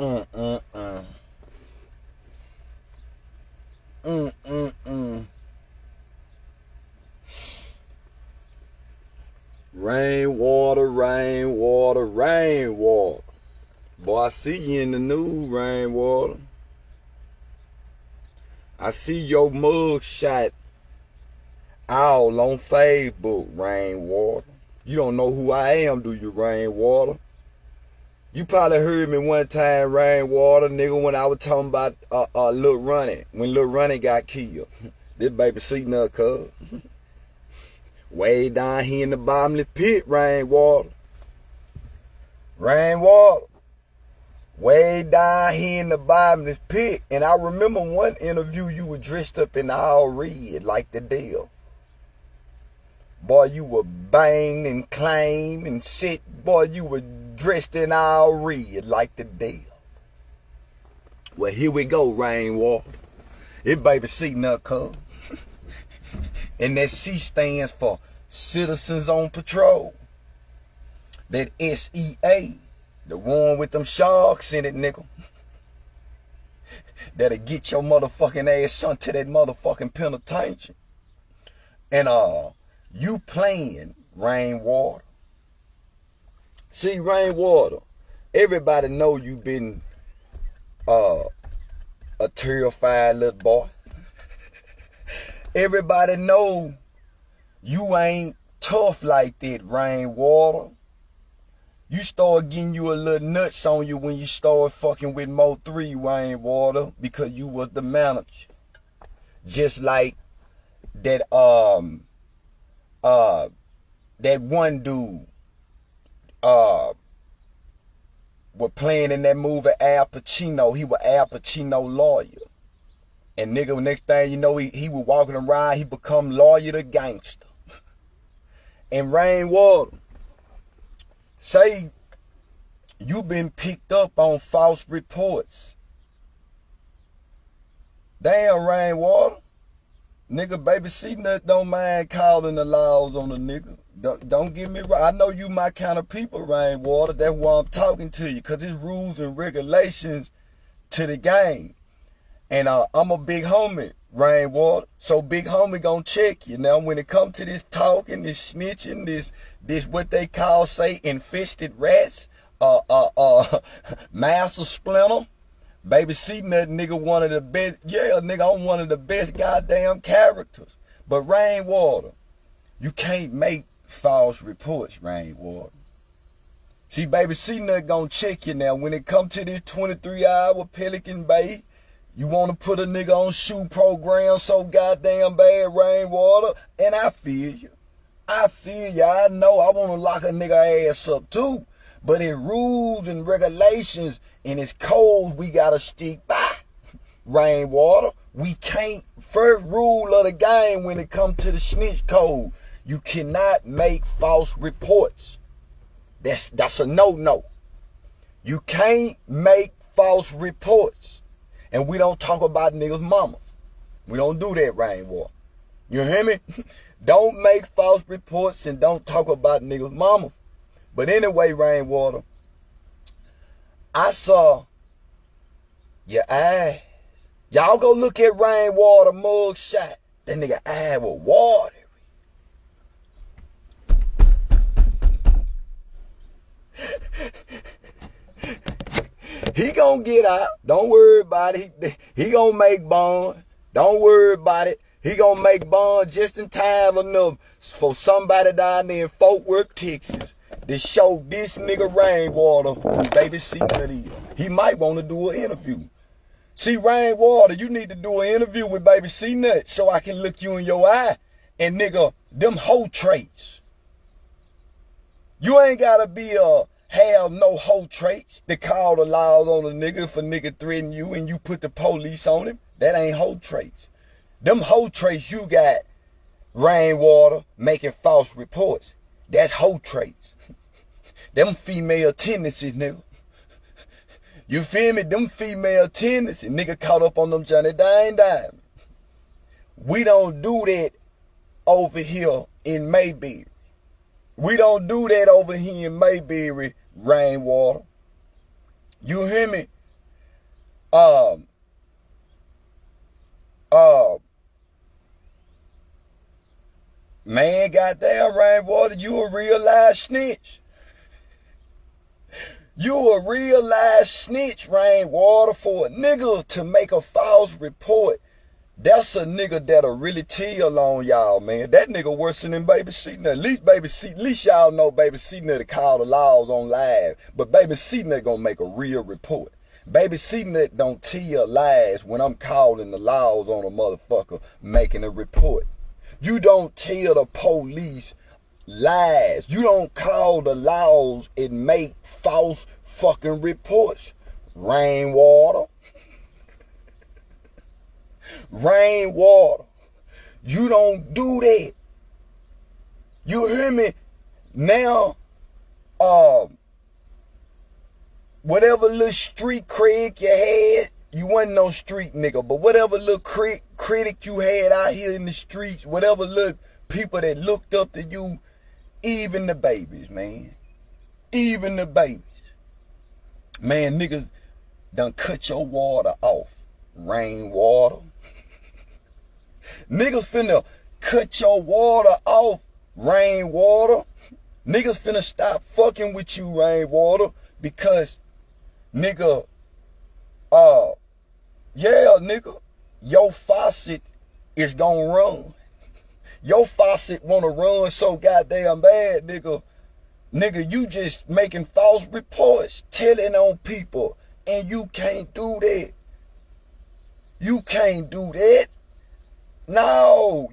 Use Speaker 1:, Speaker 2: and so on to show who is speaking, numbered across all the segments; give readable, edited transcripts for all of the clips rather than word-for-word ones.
Speaker 1: Mm, mm, mm. Mm, mm, mm. Rainwater, rainwater, rainwater. Boy, I see you in the news, Rainwater. I see your mug shot all on Facebook, Rainwater. You don't know who I am, do you, Rainwater? You probably heard me one time, Rainwater, nigga, when I was talking about Lil Ronnie, when Lil Ronnie got killed. This baby sitting up, cuz. Way down here in the bottomless pit, Rainwater. Rainwater. Way down here in the bottomless pit. And I remember one interview you were dressed up in all red like the devil. Boy, you were banged and claimed and shit. Boy, you were dressed in all red like the devil. Well, here we go, Rainwater. This baby sitting up, cuz. And that C stands for Citizens on Patrol. That SEA, the one with them sharks in it, nigga. That'll get your motherfucking ass sent to that motherfucking penitentiary. And you playing, Rainwater. See, Rainwater, everybody know you been a terrified little boy. Everybody know you ain't tough like that, Rainwater. You start getting you a little nuts on you when you start fucking with Mo 3, Rainwater, because you was the manager. Just like that that one dude was playing in that movie Al Pacino. He was Al Pacino lawyer. And nigga, next thing you know, he was walking around, he become lawyer to gangster. And Rainwater, say you been picked up on false reports. Damn, Rainwater. Nigga, baby, C Nut don't mind calling the laws on a nigga. Don't get me wrong. I know you my kind of people, Rainwater. That's why I'm talking to you. Because there's rules and regulations to the game. And I'm a big homie, Rainwater. So big homie gonna check you. Now when it comes to this talking, this snitching, this what they call, say, infested rats, master splinter, baby C Nut, nigga, one of the best. Yeah, nigga, I'm one of the best goddamn characters. But Rainwater, you can't make false reports, Rainwater. See, baby C Nut gonna check you now. When it comes to this 23-hour Pelican Bay, you want to put a nigga on shoe program so goddamn bad, Rainwater, and I feel you. I feel you. I know I want to lock a nigga ass up too. But in rules and regulations and it's codes we got to stick by, Rainwater. We can't, first rule of the game when it comes to the snitch code, you cannot make false reports. That's a no-no. You can't make false reports. And we don't talk about niggas' mamas. We don't do that, Rainwater. You hear me? Don't make false reports and don't talk about niggas' mamas. But anyway, Rainwater, I saw your eyes. Y'all go look at Rainwater mug shot. That nigga eye was watery. He gonna get out. Don't worry about it. He gonna make bond. Don't worry about it. He gonna make bond just in time enough for somebody down there in Fort Worth, Texas, to show this nigga Rainwater who baby C Nut is. He might want to do an interview. See, Rainwater, you need to do an interview with baby C Nut so I can look you in your eye and nigga, them hoe traits. You ain't gotta be have no hoe traits to call the laws on a nigga if a nigga threaten you and you put the police on him. That ain't hoe traits. Them hoe traits you got, Rainwater, making false reports. That's hoe traits. Them female tendencies, nigga. You feel me? Them female tendencies. Nigga caught up on them Johnny Dang Dime. We don't do that over here in Mayberry. We don't do that over here in Mayberry, Rainwater. You hear me? Um, uh, man, goddamn Rainwater, you a real live snitch. You a real live snitch, Rainwater, for a nigga to make a false report. That's a nigga that'll really tell on y'all, man. That nigga worse than babysitting. At least y'all know babysitting to call the laws on live. But babysitting gonna make a real report. Babysitting don't tell lies when I'm calling the laws on a motherfucker making a report. You don't tell the police lies. You don't call the laws and make false fucking reports. Rainwater. Rainwater. You don't do that. You hear me? Now, whatever little street cred you had, you wasn't no street nigga, but whatever little critic you had out here in the streets, whatever little people that looked up to you, even the babies, man. Even the babies. Man, niggas done cut your water off. Rainwater. Niggas finna cut your water off. Rainwater. Niggas finna stop fucking with you, Rainwater, because, nigga, yeah, nigga, your faucet is gonna run. Your faucet wanna run so goddamn bad, nigga. Nigga, you just making false reports, telling on people, and you can't do that. You can't do that. No,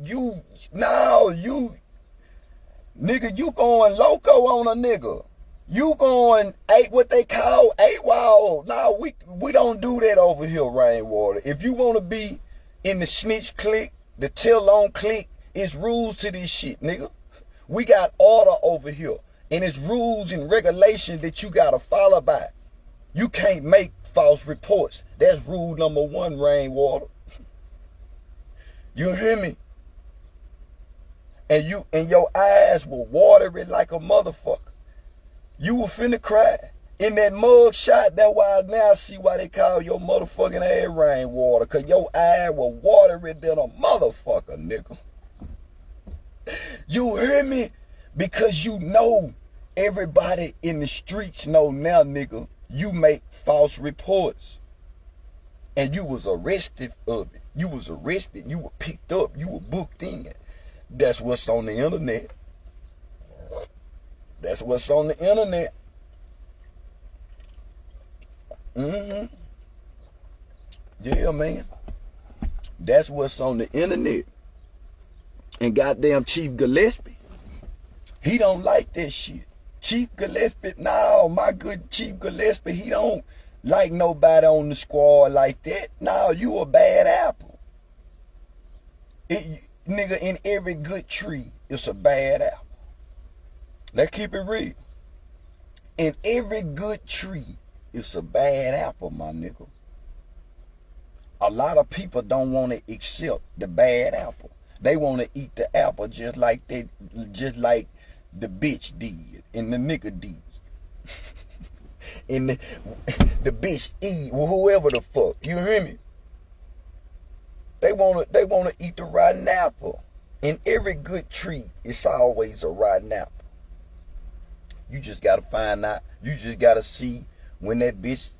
Speaker 1: nigga, you going loco on a nigga. You going what they call AWOL. No, we don't do that over here, Rainwater. If you want to be in the snitch clique, the tell on clique, it's rules to this shit, nigga. We got order over here, and it's rules and regulations that you gotta follow by. You can't make false reports. That's rule number 1, Rainwater. You hear me? And your eyes were watery like a motherfucker. You were finna cry. In that mug shot, that's why now I see why they call your motherfucking ass Rainwater. Cause your eyes were watery than a motherfucker, nigga. You hear me? Because you know everybody in the streets know now, nigga, you make false reports. And you was arrested of it. You was arrested. You were picked up. You were booked in. That's what's on the internet. That's what's on the internet. Yeah, man. That's what's on the internet. And goddamn Chief Gillespie, he don't like that shit. Chief Gillespie, no, my good Chief Gillespie, he don't like nobody on the squad like that. No, you a bad apple. Nigga, in every good tree, it's a bad apple. Let's keep it real. In every good tree, it's a bad apple, my nigga. A lot of people don't want to accept the bad apple. They want to eat the apple just like the bitch did and the nigga did. And the bitch eat whoever the fuck. You hear me? They wanna eat the rotten apple. In every good tree, it's always a rotten apple. You just gotta find out. You just gotta see when that bitch,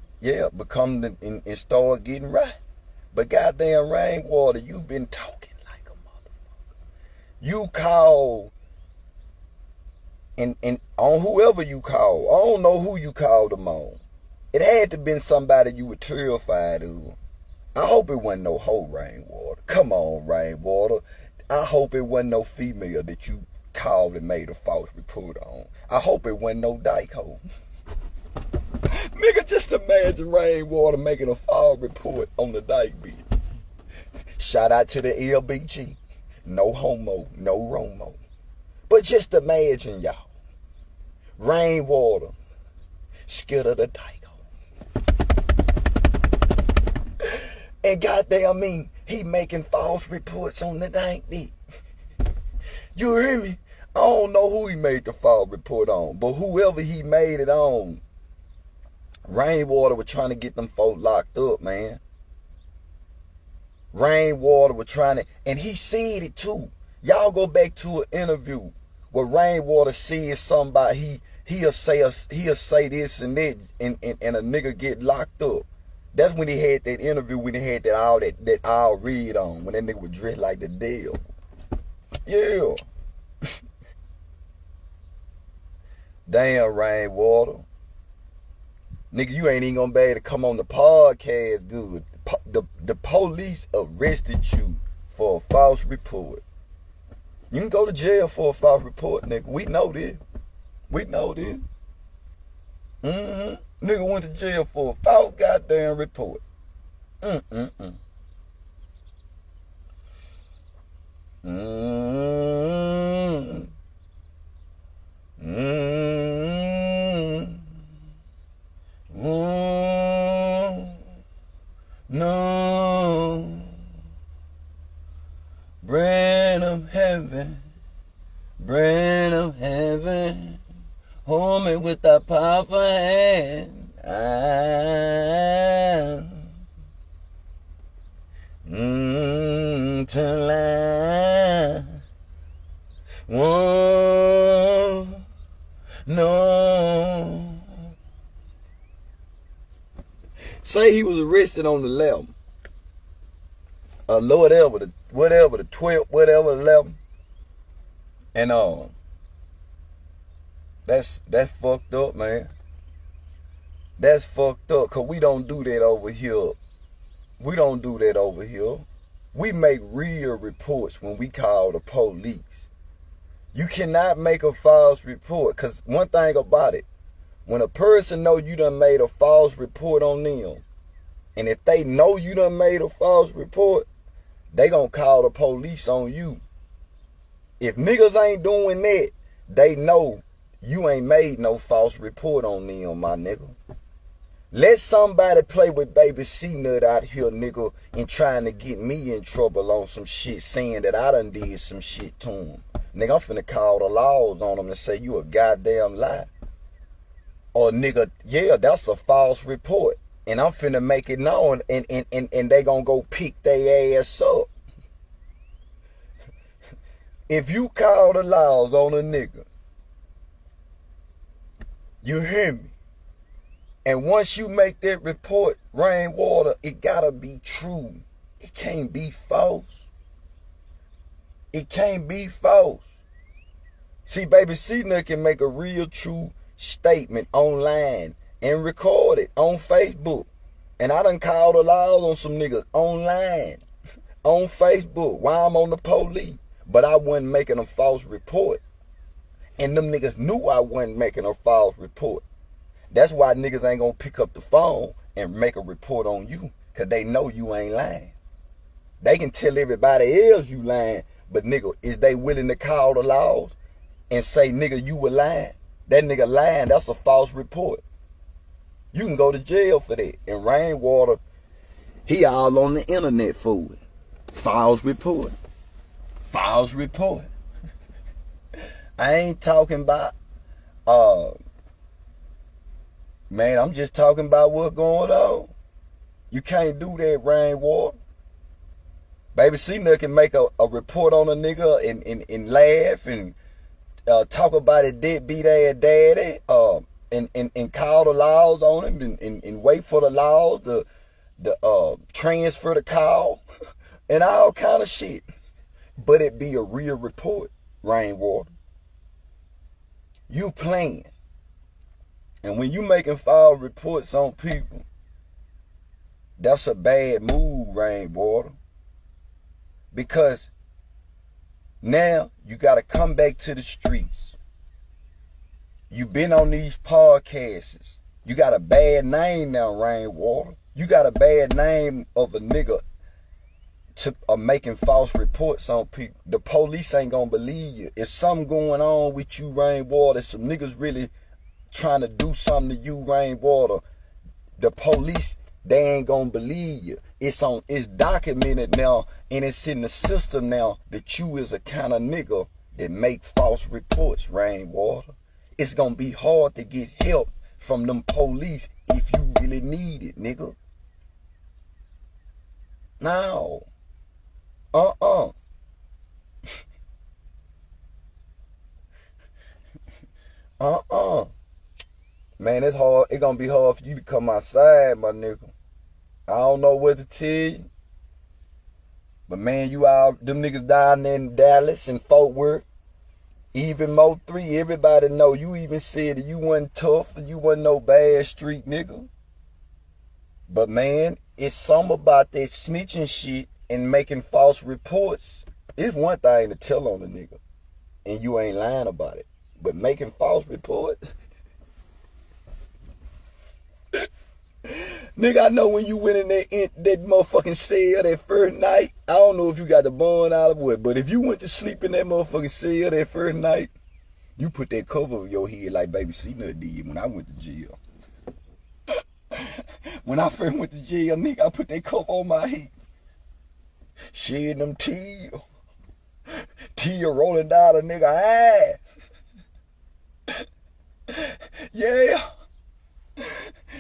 Speaker 1: become and start getting right. But goddamn Rainwater, you been talking like a motherfucker. You call and on whoever you call. I don't know who you called them on. It had to been somebody you were terrified of. I hope it wasn't no hoe, Rainwater. Come on, Rainwater. I hope it wasn't no female that you called and made a false report on. I hope it wasn't no dyke hoe. Nigga, just imagine Rainwater making a false report on the dyke bitch. Shout out to the LBG. No homo, no Romo. But just imagine, y'all. Rainwater, scared of the dyke hoe. And goddamn he making false reports on the dyke bitch. You hear me? I don't know who he made the false report on, but whoever he made it on, Rainwater was trying to get them folk locked up, man. Rainwater was trying to, and he said it too. Y'all go back to an interview where Rainwater said something about he'll say this and that, and a nigga get locked up. That's when he had that interview, when he had that all read on, when that nigga was dressed like the devil. Yeah. Damn, Rainwater. Nigga, you ain't even gonna be able to come on the podcast good. The police arrested you for a false report. You can go to jail for a false report, nigga. We know this. We know this. Nigga went to jail for a false goddamn report. No. Bread of heaven. Bread of heaven. Hold me with thy powerful hand. Till I won't no. Say he was arrested on the 11th. Whatever the 12th, whatever 11th. And that's fucked up, man. That's fucked up, cause we don't do that over here. We don't do that over here. We make real reports when we call the police. You cannot make a false report, cause one thing about it, when a person know you done made a false report on them, and if they know you done made a false report, they gonna call the police on you. If niggas ain't doing that, they know you ain't made no false report on them, my nigga. Let somebody play with baby C-Nut out here, nigga, and trying to get me in trouble on some shit, saying that I done did some shit to him. Nigga, I'm finna call the laws on them and say you a goddamn lie. Or nigga, yeah, that's a false report. And I'm finna make it known, and they gonna go pick their ass up. If you call the laws on a nigga, you hear me? And once you make that report, Rainwater, it gotta be true. It can't be false. It can't be false. See, baby C-Nut can make a real true statement online and record it on Facebook. And I done called the laws on some niggas online, on Facebook, while I'm on the police. But I wasn't making a false report. And them niggas knew I wasn't making a false report. That's why niggas ain't gonna pick up the phone and make a report on you, cause they know you ain't lying. They can tell everybody else you lying, but nigga, is they willing to call the laws and say, nigga, you were lying? That nigga lying, that's a false report. You can go to jail for that. And Rainwater, he all on the internet for it. False report. False report. I ain't talking about, man, I'm just talking about what's going on. You can't do that, Rainwater. Baby C-Nut can make a report on a nigga and laugh and talk about it deadbeat ass daddy, and call the laws on him and wait for the laws to transfer the call and all kind of shit. But it be a real report, Rainwater. You playing. And when you making false reports on people, that's a bad move, Rainwater. Because now you got to come back to the streets. You've been on these podcasts. You got a bad name now, Rainwater. You got a bad name of a nigga making false reports on people. The police ain't gonna believe you. If something going on with you, Rainwater, some niggas really trying to do something to you, Rainwater, the police, they ain't gonna believe you. It's documented now, and it's in the system now that you is a kind of nigga that make false reports, Rainwater. It's gonna be hard to get help from them police if you really need it, nigga. No. Man, it's hard. It's gonna be hard for you to come outside, my nigga. I don't know what to tell you. But man, you all, them niggas down there in Dallas and Fort Worth, even Mo 3, everybody know. You even said that you wasn't tough and you wasn't no bad street nigga. But man, it's something about that snitching shit and making false reports. It's one thing to tell on a nigga and you ain't lying about it. But making false reports? Nigga, I know when you went in that motherfucking cell that first night, I don't know if you got the bun out of what, but if you went to sleep in that motherfucking cell that first night, you put that cover over your head like Baby C-Nut did when I went to jail. When I first went to jail, nigga, I put that cover on my head. Shedding them tears. Tears rolling down a nigga eye. Yeah.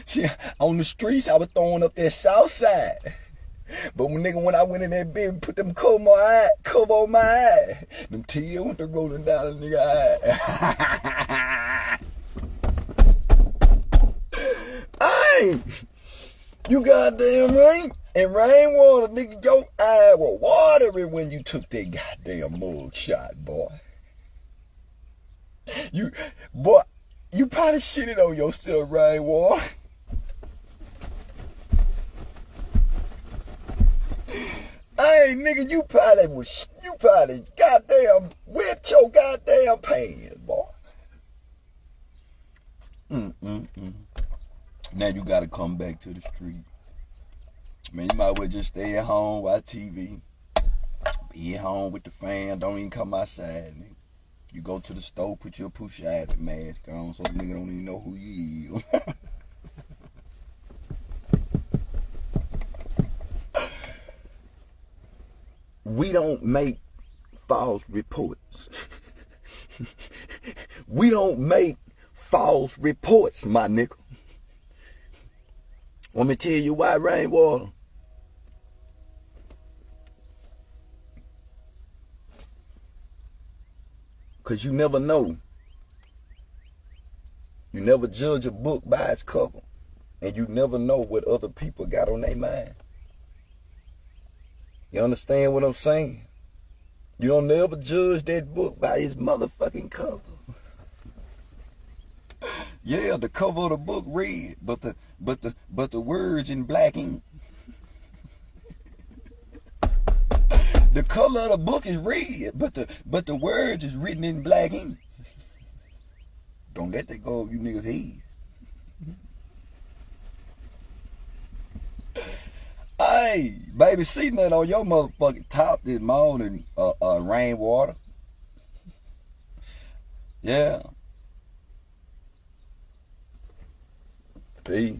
Speaker 1: See, on the streets, I was throwing up that south side. But when I went in that bed and put them cover on my eye, them tears went to rolling down a nigga eye. Hey, you goddamn right. And Rainwater, nigga, your eye was watering when you took that goddamn mug shot, boy. You probably shitted on yourself, Rainwater. Hey, nigga, you probably goddamn wet your goddamn pants, boy. Now you gotta come back to the street. Man, you might as well just stay at home, watch TV. Be at home with the fam, don't even come outside, nigga. You go to the store, put your push out mask on so the nigga don't even know who you is. We don't make false reports. We don't make false reports, my nigga. Want me to tell you why, Rainwater? Because you never know. You never judge a book by its cover. And you never know what other people got on their mind. You understand what I'm saying? You don't never judge that book by its motherfucking cover. Yeah, the cover of the book red, but the words in black ink. The color of the book is red, but the words is written in black ink. Don't let that go over you niggas' head. Hey, baby, see nothing on your motherfucking top this morning, Rainwater. Yeah. Peace.